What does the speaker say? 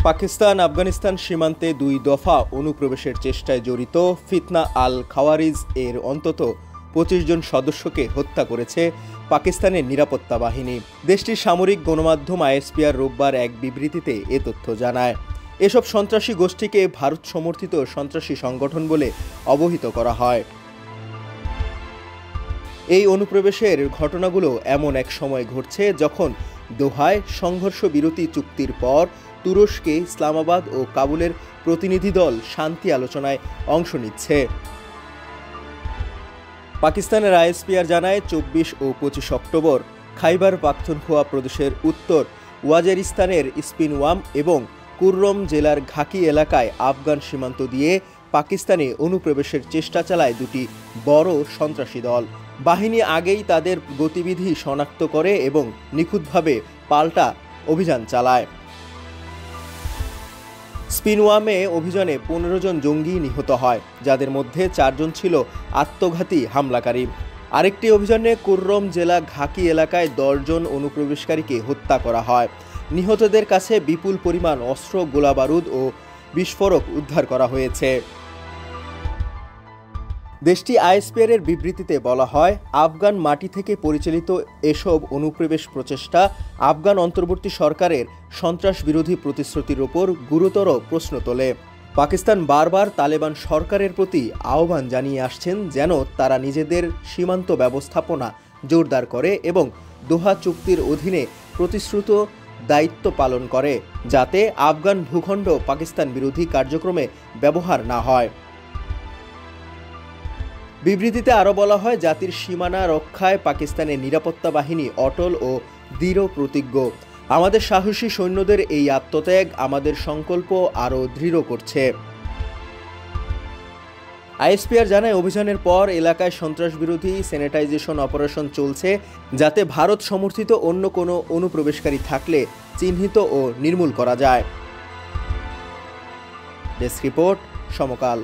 পাকিস্তান আফগানিস্তান সীমান্তে ২ দফা অনুপ্রবেশের চেষ্টায় জড়িত ফিতনা আল খাওয়ারিজ এর অন্তত ২৫ জন সদস্যকে হত্যা করেছে পাকিস্তানের নিরাপত্তা বাহিনী। দেশটির সামরিক গণমাধ্যম আইএসপিআর রোববার এক বিবৃতিতে এ তথ্য জানায়। এসব সন্ত্রাসী গোষ্ঠীকে ভারত সমর্থিত সন্ত্রাসী সংগঠন বলে অবহিত করা হয়। এই অনুপ্রবেশের ঘটনাগুলো এমন এক সময় ঘটছে যখন দোহায় সংঘর্ষ বিরতি চুক্তির পর তুরস্কে ইসলামাবাদ ও কাবুলের প্রতিনিধি দল শান্তি আলোচনায় অংশ নিচ্ছে। পাকিস্তানের আইএসপিআর জানায় ২৪ ও ২৫ অক্টোবর খাইবার পাখতুনখোয়া প্রদেশের উত্তর ওয়াজিরিস্তানের স্পিনওয়াম এবং কুররম জেলার ঘাকি এলাকায় আফগান সীমান্ত দিয়ে পাকিস্তানে অনুপ্রবেশের চেষ্টা চালায় দুটি বড় সন্ত্রাসী দল। বাহিনী আগেই তাদের গতিবিধি শনাক্ত করে এবং নিখুঁতভাবে পাল্টা অভিযান চালায়। স্পিনওয়ামে অভিযানে ১৫ জন জঙ্গি নিহত হয়, যাদের মধ্যে ৪ জন ছিল আত্মঘাতী হামলাকারী। আরেকটি অভিযানে কুররম জেলা ঘাকি এলাকায় ১০ জন অনুপ্রবেশকারীকে হত্যা করা হয়। নিহতদের কাছে বিপুল পরিমাণ অস্ত্র, গোলাবারুদ ও বিস্ফোরক উদ্ধার করা হয়েছে। দেশটি আইএসপিআর এর বিবৃতিতে বলা হয়, আফগান মাটি থেকে পরিচালিত এসব অনুপ্রবেশ প্রচেষ্টা আফগান অন্তর্বর্তী সরকারের সন্ত্রাস বিরোধী প্রতিশ্রুতির ওপর গুরুতর প্রশ্ন তোলে। পাকিস্তান বারবার তালেবান সরকারের প্রতি আহ্বান জানিয়ে আসছেন যেন তারা নিজেদের সীমান্ত ব্যবস্থাপনা জোরদার করে এবং দোহা চুক্তির অধীনে প্রতিশ্রুত দায়িত্ব পালন করে, যাতে আফগান ভূখণ্ড পাকিস্তান বিরোধী কার্যক্রমে ব্যবহার না হয়। বিবৃতিতে আরও বলা হয়, জাতির সীমানা রক্ষায় পাকিস্তানের নিরাপত্তা বাহিনী অটল ও দৃঢ় প্রতিজ্ঞ। আমাদের সাহসী সৈন্যদের এই আত্মত্যাগ আমাদের সংকল্প আরও দৃঢ় করছে। আইএসপিআর জানায়, অভিযানের পর এলাকায় সন্ত্রাসবিরোধী স্যানিটাইজেশন অপারেশন চলছে, যাতে ভারত সমর্থিত অন্য কোনো অনুপ্রবেশকারী থাকলে চিহ্নিত ও নির্মূল করা যায়। ডেস্ক রিপোর্ট, সমকাল।